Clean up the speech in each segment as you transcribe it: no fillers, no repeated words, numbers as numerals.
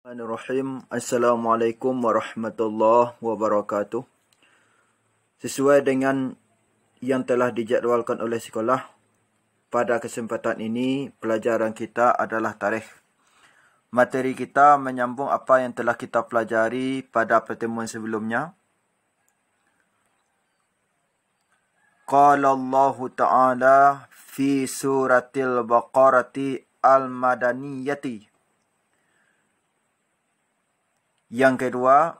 Bismillahirrahmanirrahim. Assalamualaikum warahmatullahi wabarakatuh. Sesuai dengan yang telah dijadualkan oleh sekolah, pada kesempatan ini pelajaran kita adalah tarikh. Materi kita menyambung apa yang telah kita pelajari pada pertemuan sebelumnya. Qala Allah Ta'ala fi suratil Baqarati al-Madaniyati. Yang kedua,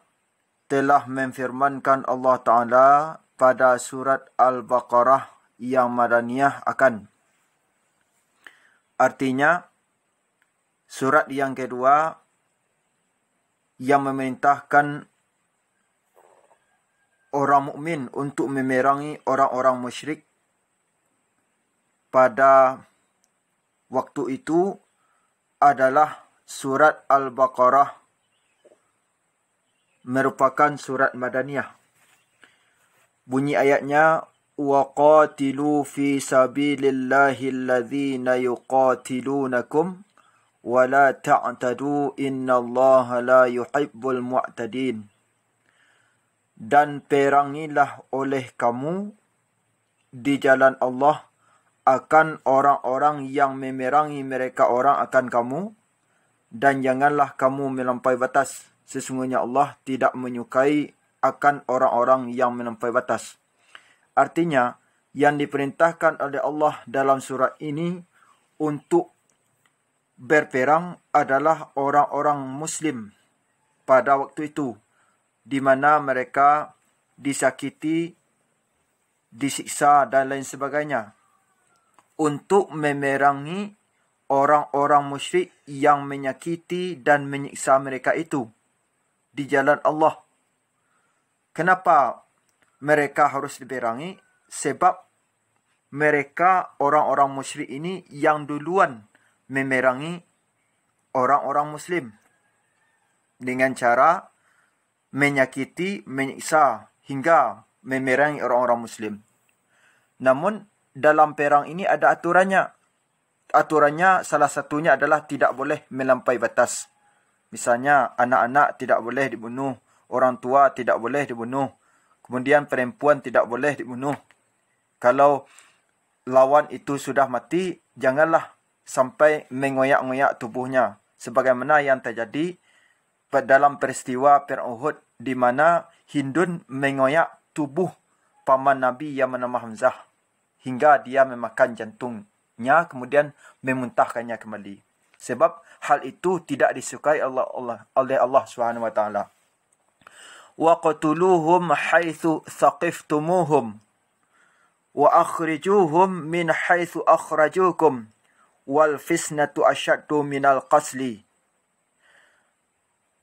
telah memfirmankan Allah Ta'ala pada surat Al-Baqarah yang Madaniyah akan. Artinya, surat yang kedua yang memerintahkan orang mukmin untuk memerangi orang-orang musyrik pada waktu itu adalah surat Al-Baqarah, merupakan surat Madaniyah. Bunyi ayatnya, وَقَاتِلُوا فِي سَبِيلِ اللَّهِ الَّذِينَ يُقَاتِلُونَكُمْ وَلَا تَعْتَدُوا إِنَّ اللَّهَ لَا يُحِبُّ الْمُعْتَدِينَ. Dan perangilah oleh kamu di jalan Allah akan orang-orang yang memerangi mereka orang akan kamu, dan janganlah kamu melampaui batas. Sesungguhnya Allah tidak menyukai akan orang-orang yang melampaui batas. Artinya, yang diperintahkan oleh Allah dalam surat ini untuk berperang adalah orang-orang Muslim pada waktu itu, di mana mereka disakiti, disiksa dan lain sebagainya, untuk memerangi orang-orang musyrik yang menyakiti dan menyiksa mereka itu di jalan Allah. Kenapa mereka harus diperangi? Sebab mereka orang-orang musyrik ini yang duluan memerangi orang-orang Muslim dengan cara menyakiti, menyiksa hingga memerangi orang-orang Muslim. Namun dalam perang ini ada aturannya. Aturannya salah satunya adalah tidak boleh melampaui batas. Misalnya, anak-anak tidak boleh dibunuh, orang tua tidak boleh dibunuh, kemudian perempuan tidak boleh dibunuh. Kalau lawan itu sudah mati, janganlah sampai mengoyak-ngoyak tubuhnya, sebagaimana yang terjadi dalam peristiwa Perang Uhud, di mana Hindun mengoyak tubuh paman Nabi yang bernama Hamzah hingga dia memakan jantungnya, kemudian memuntahkannya kembali. Sebab hal itu tidak disukai oleh Allah Subhanahu wa taala. Wa qatuluhum haitsu thaqiftumuhum wa akhrijuhum min haitsu akhrajukum wal fitnatu asyaddu minal qasli.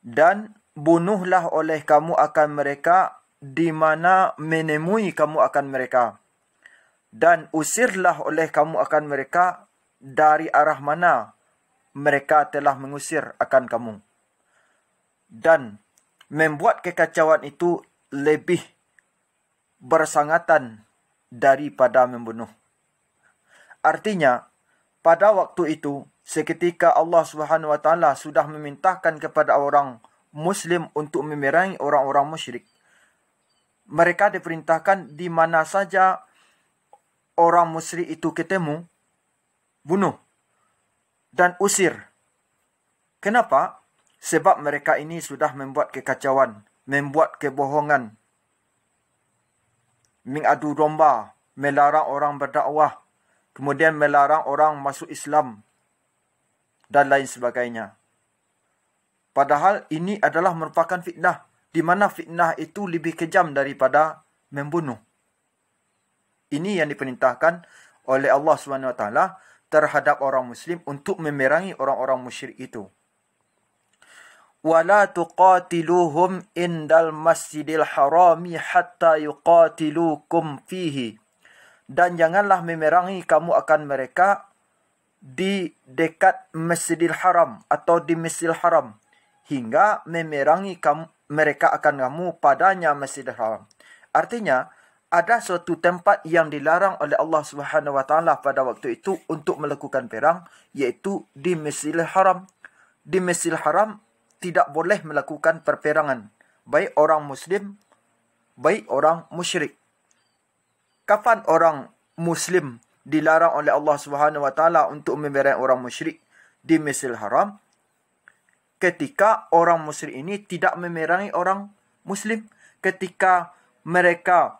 Dan bunuhlah oleh kamu akan mereka di mana menemui kamu akan mereka, dan usirlah oleh kamu akan mereka dari arah mana mereka telah mengusir akan kamu. Dan membuat kekacauan itu lebih bersangatan daripada membunuh. Artinya, pada waktu itu, seketika Allah Subhanahu wa taala sudah memerintahkan kepada orang Muslim untuk memerangi orang-orang musyrik. Mereka diperintahkan di mana saja orang musyrik itu ketemu, bunuh dan usir. Kenapa? Sebab mereka ini sudah membuat kekacauan, membuat kebohongan, mengadu domba, melarang orang berdakwah, kemudian melarang orang masuk Islam, dan lain sebagainya. Padahal ini adalah merupakan fitnah, di mana fitnah itu lebih kejam daripada membunuh. Ini yang diperintahkan oleh Allah SWT terhadap orang Muslim untuk memerangi orang-orang musyrik itu. وَلَا تُقَاتِلُوهُمْ عِنْدَ الْمَسْجِدِ الْحَرَامِ حَتَّى يُقَاتِلُوكُمْ فِيهِ. Dan janganlah memerangi kamu akan mereka di dekat Masjidil Haram atau di Masjidil Haram, hingga memerangi mereka akan kamu padanya Masjidil Haram. Artinya, ada suatu tempat yang dilarang oleh Allah Subhanahu wa taala pada waktu itu untuk melakukan perang, yaitu di Masjidil Haram. Di Masjidil Haram tidak boleh melakukan perperangan, baik orang Muslim, baik orang musyrik. Kapan orang Muslim dilarang oleh Allah Subhanahu Wa Taala untuk memerangi orang musyrik di Masjidil Haram? Ketika orang musyrik ini tidak memerangi orang Muslim, ketika mereka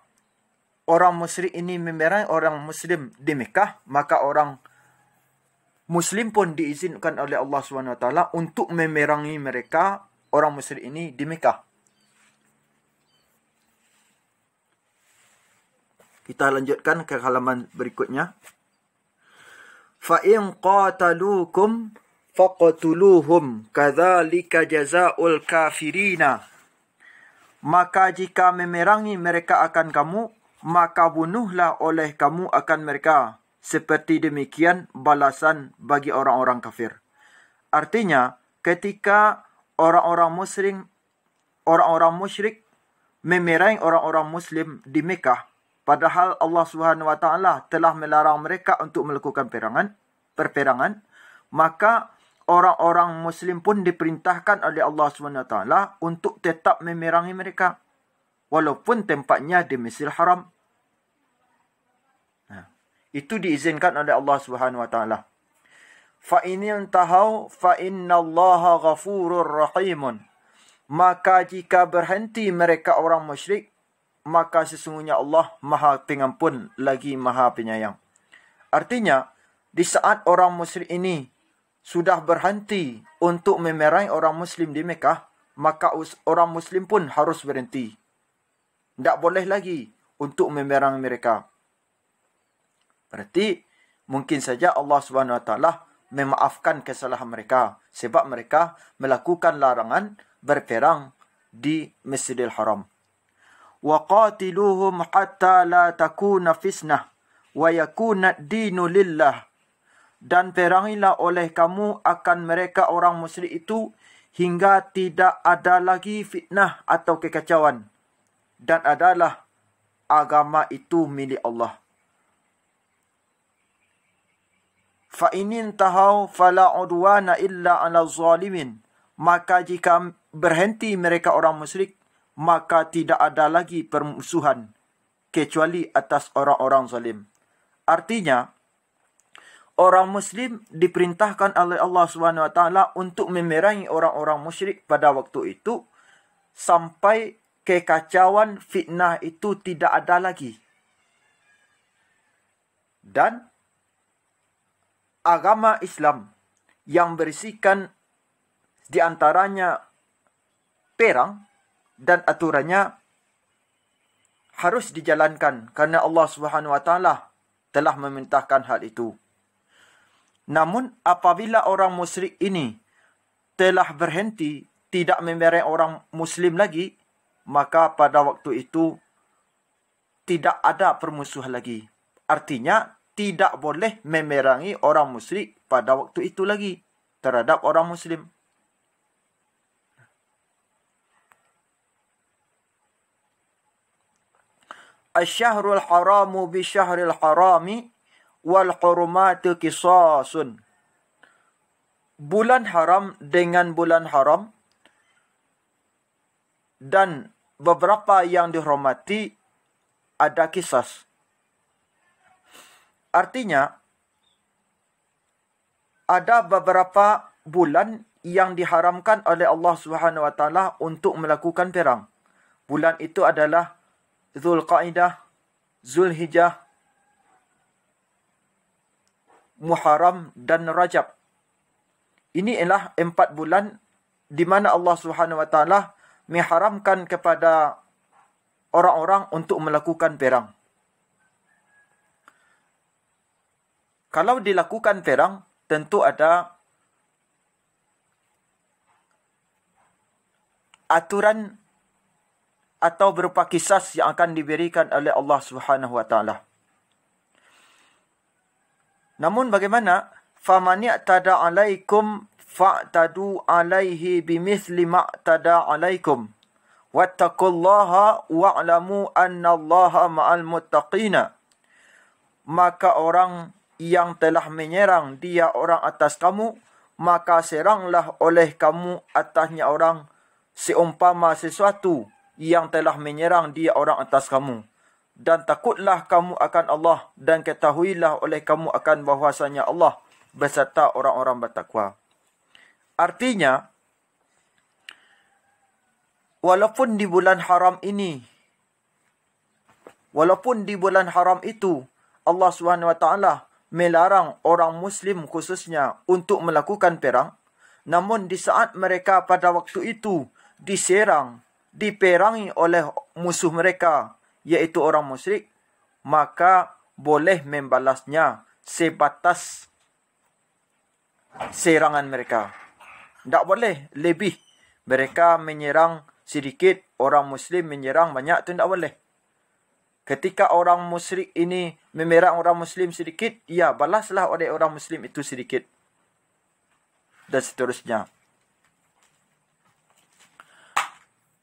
orang musyrik ini memerangi orang Muslim di Mekah, maka orang Muslim pun diizinkan oleh Allah SWT untuk memerangi mereka, orang musyrik ini di Mekah. Kita lanjutkan ke halaman berikutnya. فَإِنْ قَاتَلُوكُمْ فَقَتُلُوهُمْ كَذَلِكَ جَزَاءُ الْكَافِرِينَ. Maka jika memerangi mereka akan kamu, maka bunuhlah oleh kamu akan mereka. Seperti demikian balasan bagi orang-orang kafir. Artinya, ketika orang-orang musyrik memerangi orang-orang Muslim di Mekah, padahal Allah Subhanahu Wa Taala telah melarang mereka untuk melakukan perperangan, maka orang-orang Muslim pun diperintahkan oleh Allah Subhanahu Wa Taala untuk tetap memerangi mereka, walaupun tempatnya di Masjidil Haram. Itu diizinkan oleh Allah Subhanahu Wa Taala. Fa in intahau fa innallaha ghafurur rahimun. Maka jika berhenti mereka orang musyrik, maka sesungguhnya Allah Maha Pengampun lagi Maha Penyayang. Artinya, di saat orang musyrik ini sudah berhenti untuk memerangi orang Muslim di Mekah, maka orang Muslim pun harus berhenti. Tidak boleh lagi untuk memerangi mereka. Berarti mungkin saja Allah SWT memaafkan kesalahan mereka sebab mereka melakukan larangan berperang di Masjidil Haram. Wa qatiluhum hatta la takuna fitnah wa yakuna ad-dinu lillah. Dan perangilah oleh kamu akan mereka orang musyrik itu hingga tidak ada lagi fitnah atau kekacauan, dan adalah agama itu milik Allah. Fa in intahau fala udwana illa 'ala zalimin. Maka jika berhenti mereka orang musyrik, maka tidak ada lagi permusuhan kecuali atas orang-orang zalim. Artinya, orang Muslim diperintahkan oleh Allah Subhanahu Wa Taala untuk memerangi orang-orang musyrik pada waktu itu sampai kekacauan fitnah itu tidak ada lagi. Dan agama Islam yang berisikan di antaranya perang dan aturannya harus dijalankan karena Allah Subhanahu Wa Taala telah memerintahkan hal itu. Namun apabila orang musyrik ini telah berhenti tidak memerangi orang Muslim lagi, maka pada waktu itu tidak ada permusuhan lagi. Artinya tidak boleh memerangi orang musyrik pada waktu itu lagi terhadap orang Muslim. Asy-syahrul haramu bi syahril harami wal hurumatu qisasun. Bulan haram dengan bulan haram dan beberapa yang dihormati ada kisas. Artinya, ada beberapa bulan yang diharamkan oleh Allah Subhanahu Wa Taala untuk melakukan perang. Bulan itu adalah Zulqaidah, Zulhijjah, Muharram dan Rajab. Ini ialah 4 bulan di mana Allah Subhanahu Wa Taala mengharamkan kepada orang-orang untuk melakukan perang. Kalau dilakukan perang, tentu ada aturan atau berupa kisas yang akan diberikan oleh Allah Subhanahu Wa Taala. Namun bagaimana? فَمَنْ يَعْتَدَى عَلَيْكُمْ فَاعْتَدُوا عَلَيْهِ بِمِثْلِ مَا اعْتَدَى عَلَيْكُمْ وَاتَّقُوا اللَّهَ وَاعْلَمُوا أَنَّ اللَّهَ مَعَ الْمُتَّقِينَ. Maka orang yang telah menyerang dia orang atas kamu, maka seranglah oleh kamu atasnya orang seumpama sesuatu yang telah menyerang dia orang atas kamu. Dan takutlah kamu akan Allah, dan ketahuilah oleh kamu akan bahwasanya Allah beserta orang-orang bertakwa. Artinya, walaupun di bulan haram itu Allah SWT melarang orang Muslim khususnya untuk melakukan perang, namun di saat mereka pada waktu itu diserang, diperangi oleh musuh mereka, yaitu orang musyrik, maka boleh membalasnya sebatas serangan mereka. Tak boleh lebih. Mereka menyerang sedikit, orang Muslim menyerang banyak, itu tak boleh. Ketika orang musyrik ini memerang orang Muslim sedikit, ya balaslah oleh orang Muslim itu sedikit. Dan seterusnya.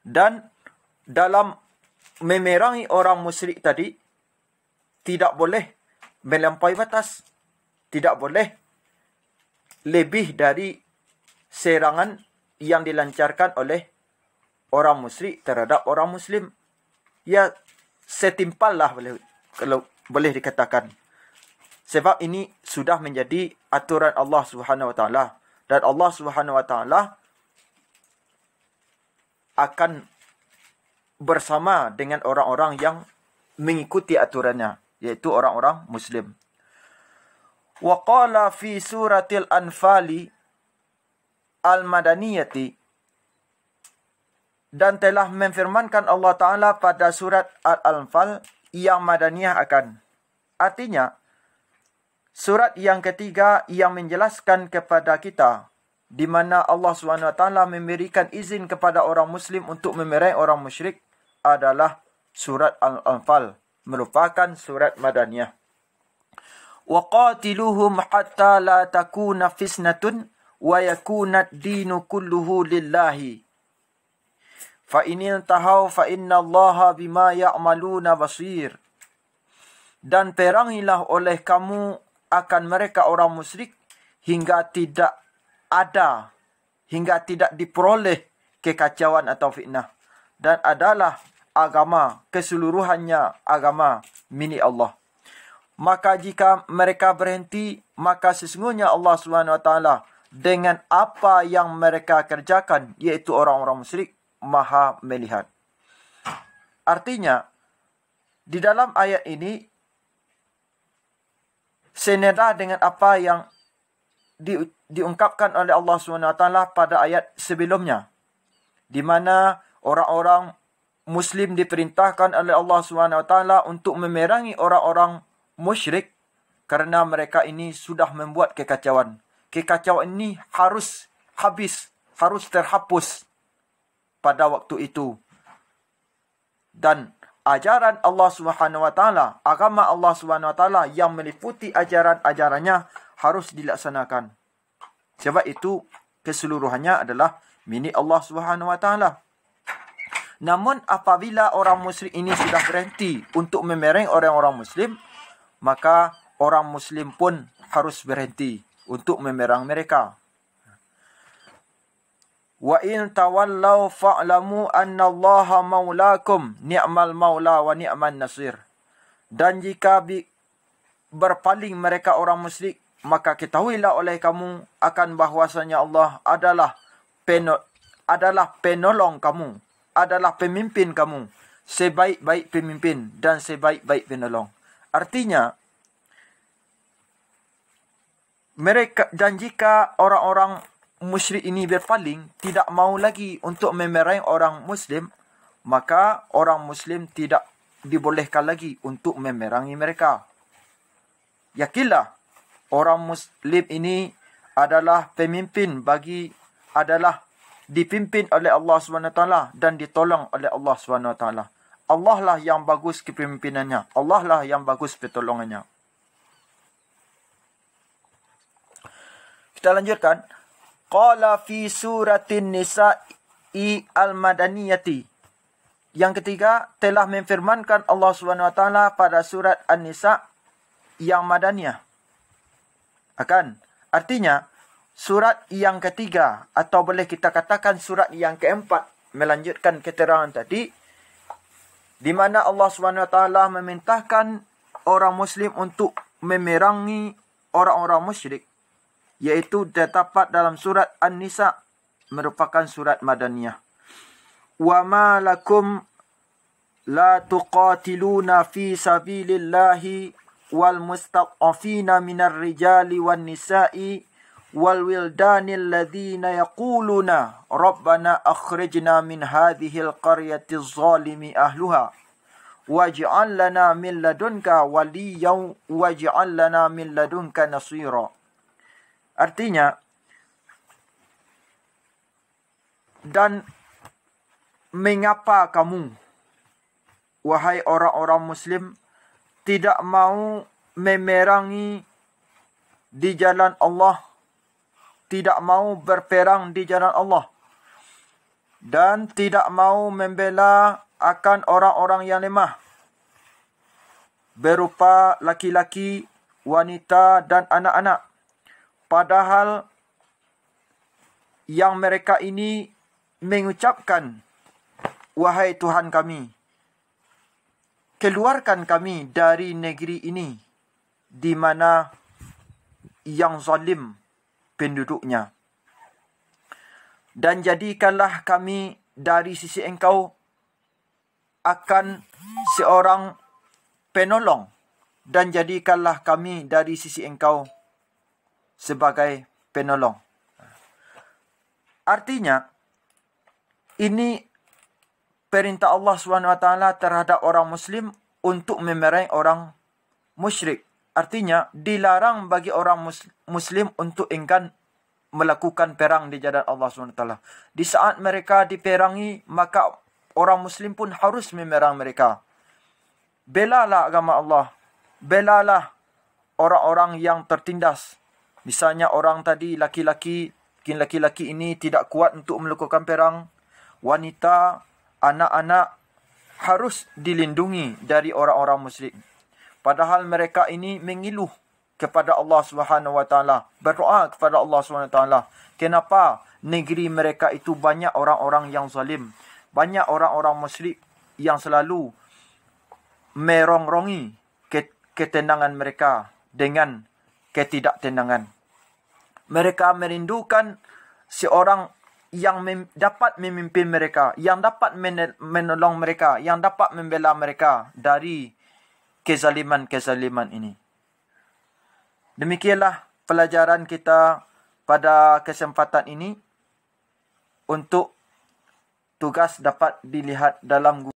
Dan dalam memerangi orang musyrik tadi, tidak boleh melampaui batas. Tidak boleh lebih dari serangan yang dilancarkan oleh orang musyrik terhadap orang Muslim. Ya, setimpal lah kalau boleh dikatakan. Sebab ini sudah menjadi aturan Allah Subhanahu Wa Taala, dan Allah Subhanahu Wa Taala akan bersama dengan orang-orang yang mengikuti aturannya, yaitu orang-orang Muslim. Wa qala fi suratil Anfal al-Madaniyati, dan telah memfirmankan Allah Ta'ala pada surat Al-Anfal yang Madaniyah akan. Artinya, surat yang ketiga yang menjelaskan kepada kita, di mana Allah SWT memberikan izin kepada orang Muslim untuk memerangi orang musyrik, adalah surat Al-Anfal, merupakan surat Madaniyah. وَقَاتِلُهُمْ حَتَّى لَا تَكُونَ فِتْنَةٌ وَيَكُونَ الدِّينُ كُلُّهُ لِلَّهِ فَإِنِ انْتَهَوْا فَإِنَّ اللَّهَ بِمَا يَعْمَلُونَ بَصِيرٌ. Dan perangilah oleh kamu akan mereka orang musyrik hingga tidak diperoleh kekacauan atau fitnah. Dan adalah agama keseluruhannya agama milik Allah. Maka jika mereka berhenti, maka sesungguhnya Allah SWT dengan apa yang mereka kerjakan, yaitu orang-orang musyrik, Maha melihat. Artinya, di dalam ayat ini senada dengan apa yang diungkapkan oleh Allah SWT pada ayat sebelumnya, di mana orang-orang Muslim diperintahkan oleh Allah SWT untuk memerangi orang-orang musyrik kerana mereka ini sudah membuat kekacauan. Kekacauan ini harus habis, harus terhapus pada waktu itu. Dan ajaran Allah SWT, agama Allah SWT yang meliputi ajaran-ajarannya harus dilaksanakan. Sebab itu keseluruhannya adalah milik Allah SWT. Namun apabila orang musyrik ini sudah berhenti untuk memerangi orang-orang Muslim, maka orang Muslim pun harus berhenti untuk memerang mereka. Wa in tawallaw fa'lamu anna Allaha maulakum ni'mal maula wa ni'man nasir. Dan jika berpaling mereka orang musyrik, maka ketahuilah oleh kamu akan bahwasanya Allah adalah penolong kamu, adalah pemimpin kamu, sebaik-baik pemimpin dan sebaik-baik penolong. Artinya, mereka, dan jika orang-orang musyrik ini berpaling, tidak mau lagi untuk memerangi orang Muslim, maka orang Muslim tidak dibolehkan lagi untuk memerangi mereka. Yakinlah, orang Muslim ini adalah pemimpin adalah dipimpin oleh Allah SWT dan ditolong oleh Allah SWT. Allah lah yang bagus kepemimpinannya. Allah lah yang bagus pertolongannya. Kita lanjutkan. Qala fi suratin nisa'i al-madaniyati. Yang ketiga, telah memfirmankan Allah SWT pada surat An-Nisa yang Madaniyah. Artinya, surat yang ketiga, atau boleh kita katakan surat yang keempat, melanjutkan keterangan tadi, di mana Allah SWT memerintahkan orang Muslim untuk memerangi orang-orang musyrik, yaitu terdapat dalam surat An-Nisa, merupakan surat Madaniyah. Wa ma lakum la tuqatiluna fi sabilillahi wal mustad'afina minar rijali wan nisa'i wal wildanil ladzina yaquluna rabbana akhrijna min hadhil qaryati adh-dhalimi ahluha waj'al lana min ladunka waliyyan waj'al lana min ladunka nasira. Artinya, dan mengapa kamu, wahai orang-orang Muslim, tidak mau memerangi di jalan Allah, tidak mau berperang di jalan Allah, dan tidak mau membela akan orang-orang yang lemah, berupa laki-laki, wanita dan anak-anak. Padahal yang mereka ini mengucapkan, wahai Tuhan kami, keluarkan kami dari negeri ini, di mana yang zalim penduduknya. Dan jadikanlah kami dari sisi Engkau akan seorang penolong. Dan jadikanlah kami dari sisi Engkau sebagai penolong. Artinya, ini perintah Allah SWT terhadap orang Muslim untuk memerangi orang musyrik. Artinya, dilarang bagi orang Muslim untuk enggan melakukan perang di jalan Allah SWT. Di saat mereka diperangi, maka orang Muslim pun harus memerang mereka. Belalah agama Allah. Belalah orang-orang yang tertindas. Misalnya orang tadi, laki-laki ini tidak kuat untuk melakukan perang. Wanita, anak-anak harus dilindungi dari orang-orang musyrik. Padahal mereka ini mengeluh kepada Allah SWT, berdoa kepada Allah SWT. Kenapa negeri mereka itu banyak orang-orang yang zalim, banyak orang-orang musyrik yang selalu merongrongi ketenangan mereka dengan ketidaktenangan. Mereka merindukan seorang yang dapat memimpin mereka, yang dapat menolong mereka, yang dapat membela mereka dari kezaliman-kezaliman ini. Demikianlah pelajaran kita pada kesempatan ini. Untuk tugas dapat dilihat dalam